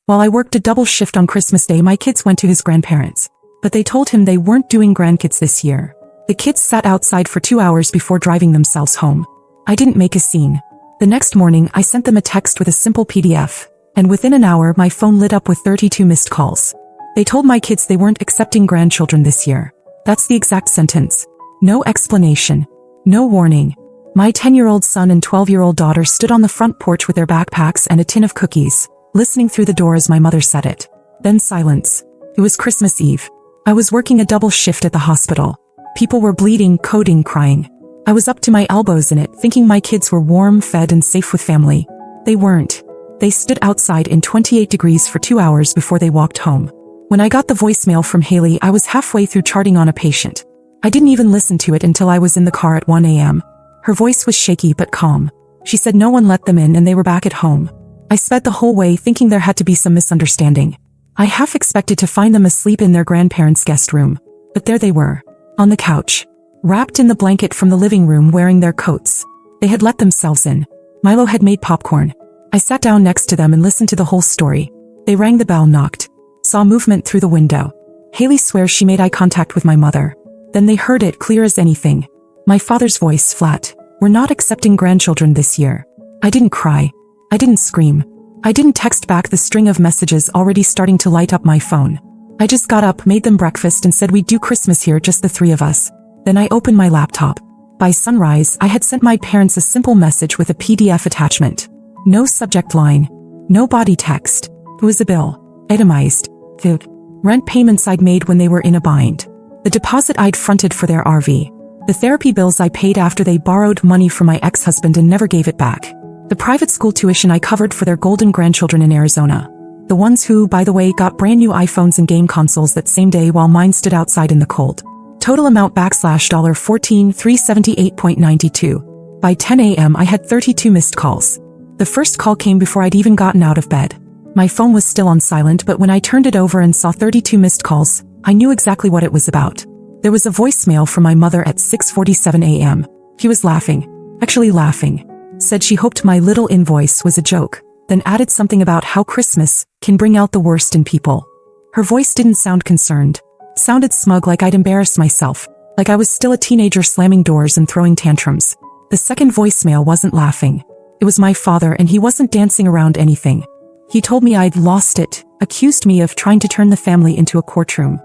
While I worked a double shift on Christmas Day, my kids went to his grandparents. But they told him they weren't doing grandkids this year. The kids sat outside for 2 hours before driving themselves home. I didn't make a scene. The next morning, I sent them a text with a simple PDF. And within an hour, my phone lit up with 32 missed calls. They told my kids they weren't accepting grandchildren this year. That's the exact sentence. No explanation. No warning. My 10-year-old son and 12-year-old daughter stood on the front porch with their backpacks and a tin of cookies, listening through the door as my mother said it. Then silence. It was Christmas Eve. I was working a double shift at the hospital. People were bleeding, coding, crying. I was up to my elbows in it, thinking my kids were warm, fed, and safe with family. They weren't. They stood outside in 28 degrees for 2 hours before they walked home. When I got the voicemail from Haley, I was halfway through charting on a patient. I didn't even listen to it until I was in the car at 1 a.m. Her voice was shaky but calm. She said no one let them in and they were back at home. I sped the whole way thinking there had to be some misunderstanding. I half expected to find them asleep in their grandparents' guest room. But there they were, on the couch, wrapped in the blanket from the living room, wearing their coats. They had let themselves in. Milo had made popcorn. I sat down next to them and listened to the whole story. They rang the bell, knocked. Saw movement through the window. Haley swears she made eye contact with my mother. Then they heard it clear as anything. My father's voice, flat. We're not accepting grandchildren this year. I didn't cry. I didn't scream. I didn't text back the string of messages already starting to light up my phone. I just got up, made them breakfast, and said we'd do Christmas here, just the three of us. Then I opened my laptop. By sunrise, I had sent my parents a simple message with a PDF attachment. No subject line. No body text. It was a bill. Itemized. The rent payments I'd made when they were in a bind. The deposit I'd fronted for their RV. The therapy bills I paid after they borrowed money from my ex-husband and never gave it back. The private school tuition I covered for their golden grandchildren in Arizona. The ones who, by the way, got brand new iPhones and game consoles that same day while mine stood outside in the cold. Total amount $14,378.92. By 10 a.m. I had 32 missed calls. The first call came before I'd even gotten out of bed. My phone was still on silent, but when I turned it over and saw 32 missed calls, I knew exactly what it was about. There was a voicemail from my mother at 6:47 a.m. She was laughing. Actually laughing. Said she hoped my little invoice was a joke, then added something about how Christmas can bring out the worst in people. Her voice didn't sound concerned. It sounded smug, like I'd embarrassed myself, like I was still a teenager slamming doors and throwing tantrums. The second voicemail wasn't laughing. It was my father, and he wasn't dancing around anything. He told me I'd lost it, accused me of trying to turn the family into a courtroom.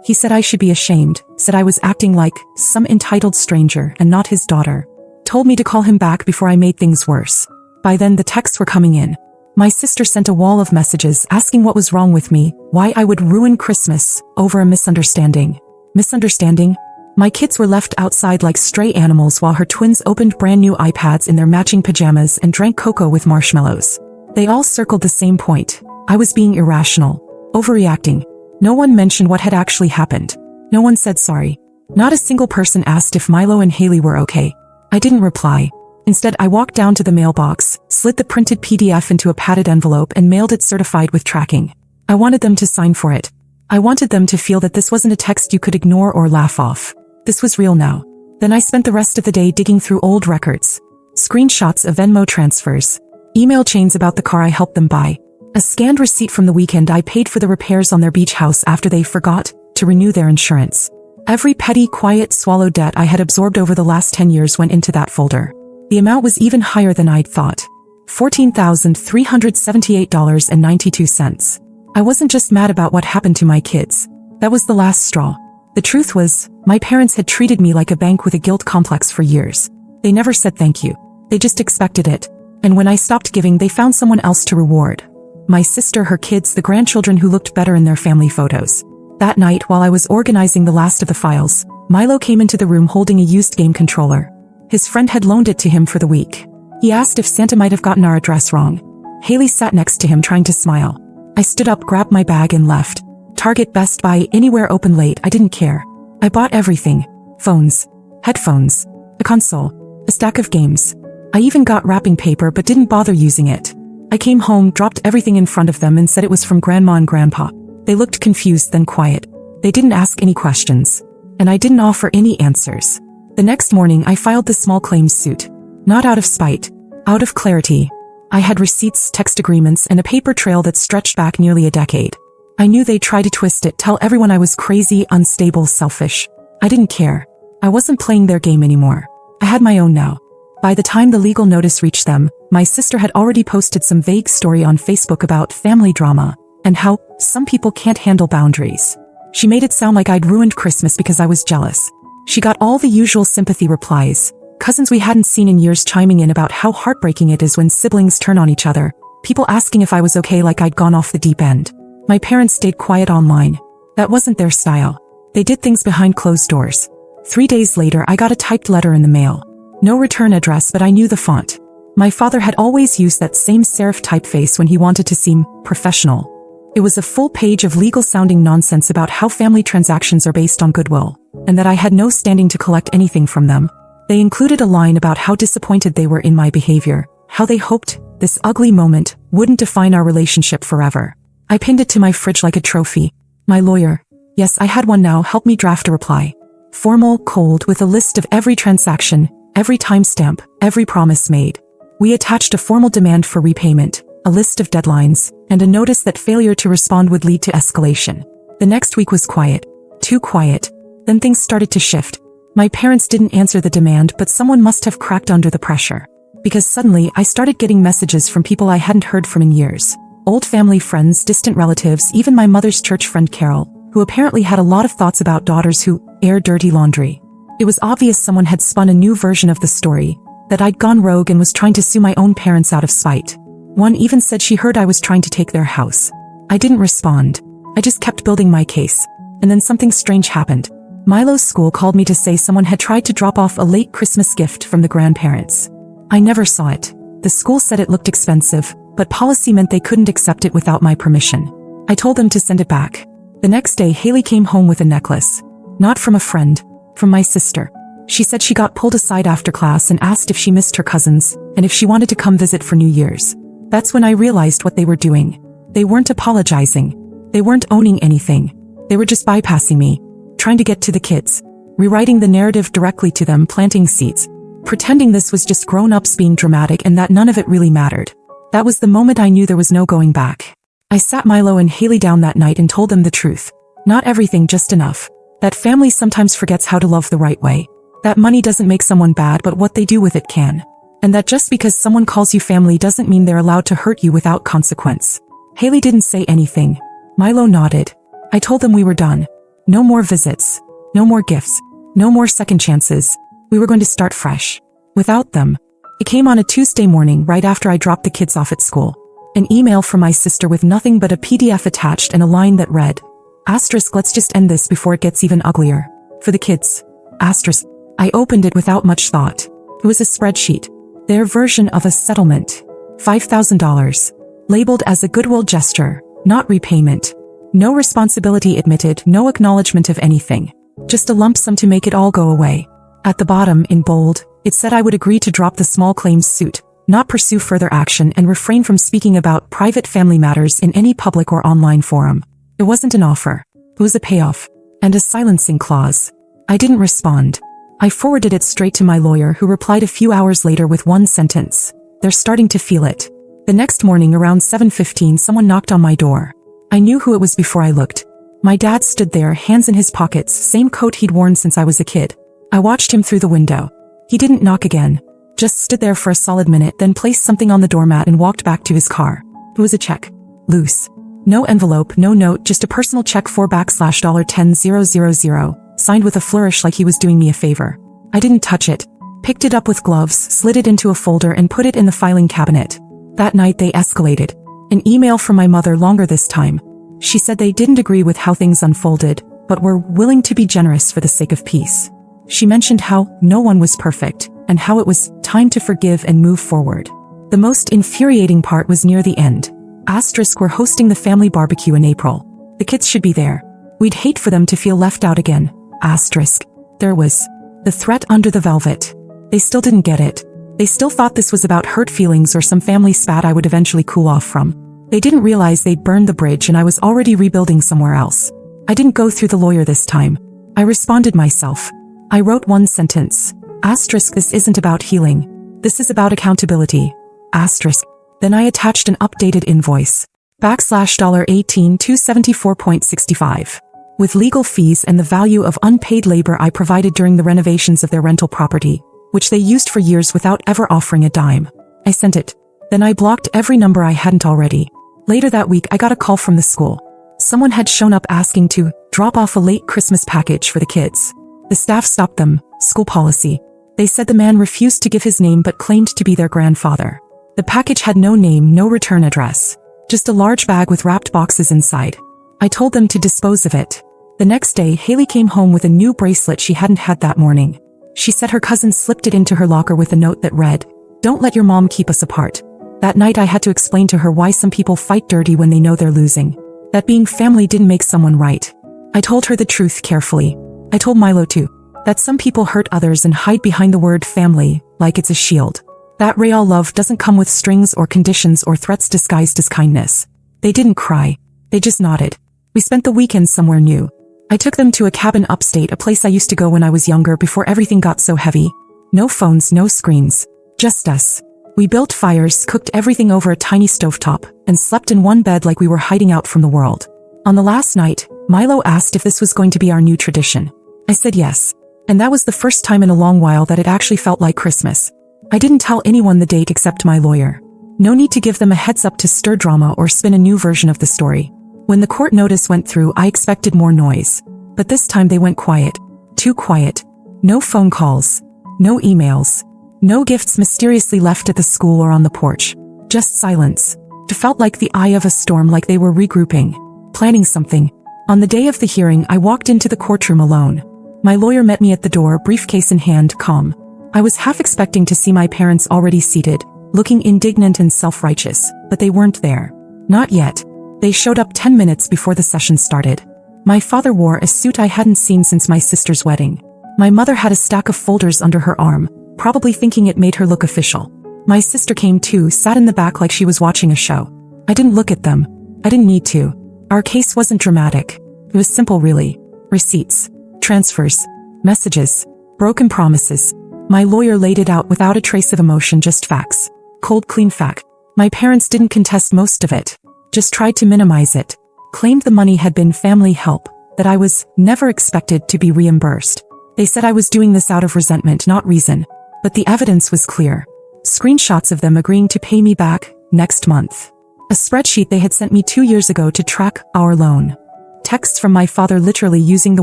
He said I should be ashamed, said I was acting like some entitled stranger and not his daughter. Told me to call him back before I made things worse. By then the texts were coming in. My sister sent a wall of messages asking what was wrong with me, why I would ruin Christmas over a misunderstanding. Misunderstanding? My kids were left outside like stray animals while her twins opened brand new iPads in their matching pajamas and drank cocoa with marshmallows. They all circled the same point. I was being irrational, overreacting. No one mentioned what had actually happened. No one said sorry. Not a single person asked if Milo and Haley were okay. I didn't reply. Instead, I walked down to the mailbox, slid the printed PDF into a padded envelope, and mailed it certified with tracking. I wanted them to sign for it. I wanted them to feel that this wasn't a text you could ignore or laugh off. This was real now. Then I spent the rest of the day digging through old records. Screenshots of Venmo transfers. Email chains about the car I helped them buy. A scanned receipt from the weekend I paid for the repairs on their beach house after they forgot to renew their insurance. Every petty, quiet, swallowed debt I had absorbed over the last 10 years went into that folder. The amount was even higher than I'd thought. $14,378.92. I wasn't just mad about what happened to my kids. That was the last straw. The truth was, my parents had treated me like a bank with a guilt complex for years. They never said thank you. They just expected it. And when I stopped giving, they found someone else to reward. My sister, her kids, the grandchildren who looked better in their family photos. That night, while I was organizing the last of the files, Milo came into the room holding a used game controller. His friend had loaned it to him for the week. He asked if Santa might have gotten our address wrong. Haley sat next to him trying to smile. I stood up, grabbed my bag, and left. Target, Best Buy, anywhere open late, I didn't care. I bought everything. Phones. Headphones. A console. A stack of games. I even got wrapping paper but didn't bother using it. I came home, dropped everything in front of them, and said it was from Grandma and Grandpa. They looked confused, then quiet. They didn't ask any questions. And I didn't offer any answers. The next morning I filed the small claims suit. Not out of spite. Out of clarity. I had receipts, text agreements, and a paper trail that stretched back nearly a decade. I knew they'd try to twist it, tell everyone I was crazy, unstable, selfish. I didn't care. I wasn't playing their game anymore. I had my own now. By the time the legal notice reached them, my sister had already posted some vague story on Facebook about family drama and how some people can't handle boundaries. She made it sound like I'd ruined Christmas because I was jealous. She got all the usual sympathy replies, cousins we hadn't seen in years chiming in about how heartbreaking it is when siblings turn on each other, people asking if I was okay like I'd gone off the deep end. My parents stayed quiet online. That wasn't their style. They did things behind closed doors. 3 days later, I got a typed letter in the mail. No return address, but I knew the font. My father had always used that same serif typeface when he wanted to seem professional. It was a full page of legal-sounding nonsense about how family transactions are based on goodwill, and that I had no standing to collect anything from them. They included a line about how disappointed they were in my behavior, how they hoped this ugly moment wouldn't define our relationship forever. I pinned it to my fridge like a trophy. My lawyer, yes, I had one now, helped me draft a reply. Formal, cold, with a list of every transaction, every timestamp, every promise made. We attached a formal demand for repayment, a list of deadlines, and a notice that failure to respond would lead to escalation. The next week was quiet. Too quiet. Then things started to shift. My parents didn't answer the demand, but someone must have cracked under the pressure. Because suddenly, I started getting messages from people I hadn't heard from in years. Old family friends, distant relatives, even my mother's church friend Carol, who apparently had a lot of thoughts about daughters who air dirty laundry. It was obvious someone had spun a new version of the story, that I'd gone rogue and was trying to sue my own parents out of spite. One even said she heard I was trying to take their house. I didn't respond. I just kept building my case. And then something strange happened. Milo's school called me to say someone had tried to drop off a late Christmas gift from the grandparents. I never saw it. The school said it looked expensive, but policy meant they couldn't accept it without my permission. I told them to send it back. The next day, Haley came home with a necklace. Not from a friend, from my sister. She said she got pulled aside after class and asked if she missed her cousins, and if she wanted to come visit for New Year's. That's when I realized what they were doing. They weren't apologizing. They weren't owning anything. They were just bypassing me, trying to get to the kids, rewriting the narrative directly to them, planting seeds, pretending this was just grown-ups being dramatic and that none of it really mattered. That was the moment I knew there was no going back. I sat Milo and Haley down that night and told them the truth. Not everything, just enough. That family sometimes forgets how to love the right way. That money doesn't make someone bad, but what they do with it can. And that just because someone calls you family doesn't mean they're allowed to hurt you without consequence. Haley didn't say anything. Milo nodded. I told them we were done. No more visits. No more gifts. No more second chances. We were going to start fresh. Without them. It came on a Tuesday morning right after I dropped the kids off at school. An email from my sister with nothing but a PDF attached and a line that read, "Asterisk, let's just end this before it gets even uglier. For the kids. Asterisk." I opened it without much thought. It was a spreadsheet. Their version of a settlement. $5,000. Labeled as a goodwill gesture, not repayment. No responsibility admitted, no acknowledgement of anything. Just a lump sum to make it all go away. At the bottom, in bold, it said I would agree to drop the small claims suit, not pursue further action, and refrain from speaking about private family matters in any public or online forum. It wasn't an offer. It was a payoff. And a silencing clause. I didn't respond. I forwarded it straight to my lawyer, who replied a few hours later with one sentence. "They're starting to feel it." The next morning around 7:15, someone knocked on my door. I knew who it was before I looked. My dad stood there, hands in his pockets, same coat he'd worn since I was a kid. I watched him through the window. He didn't knock again. Just stood there for a solid minute, then placed something on the doormat and walked back to his car. It was a check. Loose. No envelope, no note, just a personal check for $10,000, signed with a flourish like he was doing me a favor. I didn't touch it. Picked it up with gloves, slid it into a folder and put it in the filing cabinet. That night they escalated. An email from my mother, longer this time. She said they didn't agree with how things unfolded, but were willing to be generous for the sake of peace. She mentioned how no one was perfect, and how it was time to forgive and move forward. The most infuriating part was near the end. Asterisk, we're hosting the family barbecue in April. The kids should be there. We'd hate for them to feel left out again. Asterisk. There was the threat under the velvet. They still didn't get it. They still thought this was about hurt feelings or some family spat I would eventually cool off from. They didn't realize they'd burned the bridge and I was already rebuilding somewhere else. I didn't go through the lawyer this time. I responded myself. I wrote one sentence. Asterisk, this isn't about healing. This is about accountability. Asterisk. Then I attached an updated invoice. $18,274.65. With legal fees and the value of unpaid labor I provided during the renovations of their rental property, which they used for years without ever offering a dime. I sent it. Then I blocked every number I hadn't already. Later that week I got a call from the school. Someone had shown up asking to drop off a late Christmas package for the kids. The staff stopped them, school policy. They said the man refused to give his name but claimed to be their grandfather. The package had no name, no return address. Just a large bag with wrapped boxes inside. I told them to dispose of it. The next day, Haley came home with a new bracelet she hadn't had that morning. She said her cousin slipped it into her locker with a note that read, "Don't let your mom keep us apart." That night I had to explain to her why some people fight dirty when they know they're losing. That being family didn't make someone right. I told her the truth carefully. I told Milo too. That some people hurt others and hide behind the word family, like it's a shield. That real love doesn't come with strings or conditions or threats disguised as kindness. They didn't cry. They just nodded. We spent the weekend somewhere new. I took them to a cabin upstate, a place I used to go when I was younger before everything got so heavy. No phones, no screens. Just us. We built fires, cooked everything over a tiny stovetop, and slept in one bed like we were hiding out from the world. On the last night, Milo asked if this was going to be our new tradition. I said yes. And that was the first time in a long while that it actually felt like Christmas. I didn't tell anyone the date except my lawyer. No need to give them a heads up to stir drama or spin a new version of the story. When the court notice went through, I expected more noise. But this time they went quiet. Too quiet. No phone calls. No emails. No gifts mysteriously left at the school or on the porch. Just silence. It felt like the eye of a storm, like they were regrouping. Planning something. On the day of the hearing, I walked into the courtroom alone. My lawyer met me at the door, briefcase in hand, calm. I was half expecting to see my parents already seated, looking indignant and self-righteous, but they weren't there. Not yet. They showed up 10 minutes before the session started. My father wore a suit I hadn't seen since my sister's wedding. My mother had a stack of folders under her arm, probably thinking it made her look official. My sister came too, sat in the back like she was watching a show. I didn't look at them. I didn't need to. Our case wasn't dramatic. It was simple, really. Receipts. Transfers. Messages. Broken promises. My lawyer laid it out without a trace of emotion, just facts. Cold, clean fact. My parents didn't contest most of it. Just tried to minimize it. Claimed the money had been family help, that I was never expected to be reimbursed. They said I was doing this out of resentment, not reason. But the evidence was clear. Screenshots of them agreeing to pay me back next month. A spreadsheet they had sent me 2 years ago to track our loan. Texts from my father literally using the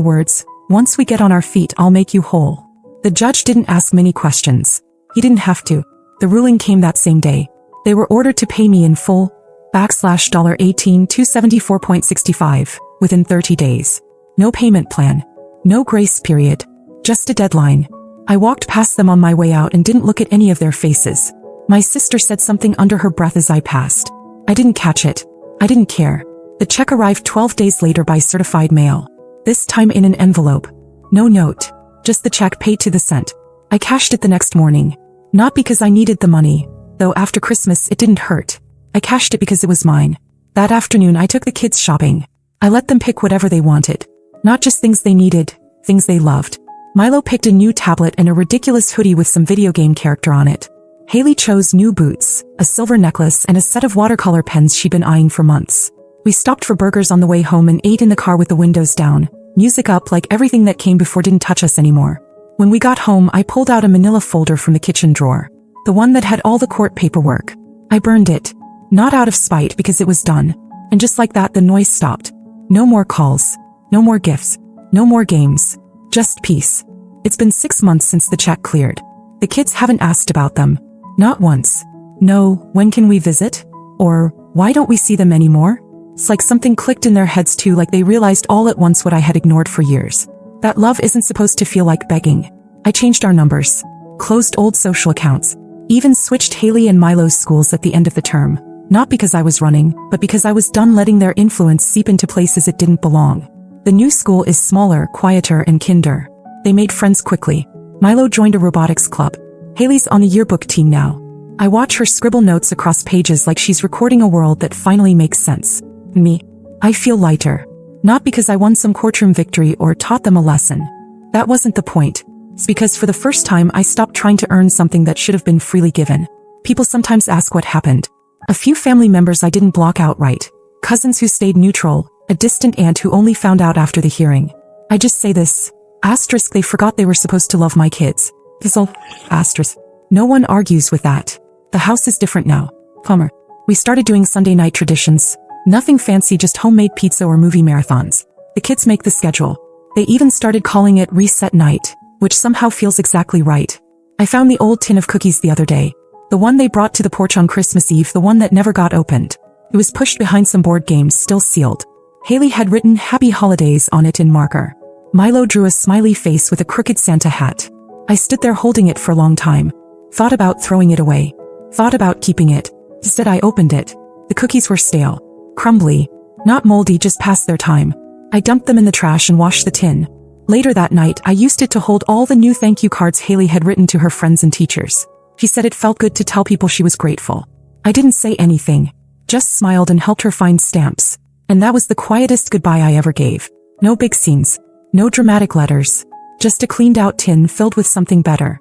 words, "Once we get on our feet, I'll make you whole." The judge didn't ask many questions. He didn't have to. The ruling came that same day. They were ordered to pay me in full, $18,274.65, within 30 days. No payment plan. No grace period. Just a deadline. I walked past them on my way out and didn't look at any of their faces. My sister said something under her breath as I passed. I didn't catch it. I didn't care. The check arrived 12 days later by certified mail. This time in an envelope. No note. Just the check paid to the cent. I cashed it the next morning. Not because I needed the money, though after Christmas it didn't hurt. I cashed it because it was mine. That afternoon I took the kids shopping. I let them pick whatever they wanted. Not just things they needed, things they loved. Milo picked a new tablet and a ridiculous hoodie with some video game character on it. Haley chose new boots, a silver necklace, and a set of watercolor pens she'd been eyeing for months. We stopped for burgers on the way home and ate in the car with the windows down, music up, like everything that came before didn't touch us anymore. When we got home, I pulled out a manila folder from the kitchen drawer. The one that had all the court paperwork. I burned it. Not out of spite, because it was done. And just like that, the noise stopped. No more calls. No more gifts. No more games. Just peace. It's been 6 months since the check cleared. The kids haven't asked about them. Not once. No, when can we visit? Or, why don't we see them anymore? It's like something clicked in their heads too, like they realized all at once what I had ignored for years. That love isn't supposed to feel like begging. I changed our numbers. Closed old social accounts. Even switched Haley and Milo's schools at the end of the term. Not because I was running, but because I was done letting their influence seep into places it didn't belong. The new school is smaller, quieter, and kinder. They made friends quickly. Milo joined a robotics club. Haley's on the yearbook team now. I watch her scribble notes across pages like she's recording a world that finally makes sense. Me. I feel lighter. Not because I won some courtroom victory or taught them a lesson. That wasn't the point. It's because for the first time I stopped trying to earn something that should have been freely given. People sometimes ask what happened. A few family members I didn't block outright. Cousins who stayed neutral, a distant aunt who only found out after the hearing. I just say this. Asterisk, they forgot they were supposed to love my kids. Fizzle. Asterisk. No one argues with that. The house is different now. Plumber. We started doing Sunday night traditions. Nothing fancy, just homemade pizza or movie marathons. The kids make the schedule. They even started calling it reset night, which somehow feels exactly right. I found the old tin of cookies the other day. The one they brought to the porch on Christmas Eve, the one that never got opened. It was pushed behind some board games, still sealed. Haley had written Happy Holidays on it in marker. Milo drew a smiley face with a crooked Santa hat. I stood there holding it for a long time. Thought about throwing it away. Thought about keeping it. Instead I opened it. The cookies were stale. Crumbly. Not moldy, just past their time. I dumped them in the trash and washed the tin. Later that night, I used it to hold all the new thank you cards Haley had written to her friends and teachers. She said it felt good to tell people she was grateful. I didn't say anything. Just smiled and helped her find stamps. And that was the quietest goodbye I ever gave. No big scenes. No dramatic letters. Just a cleaned out tin filled with something better.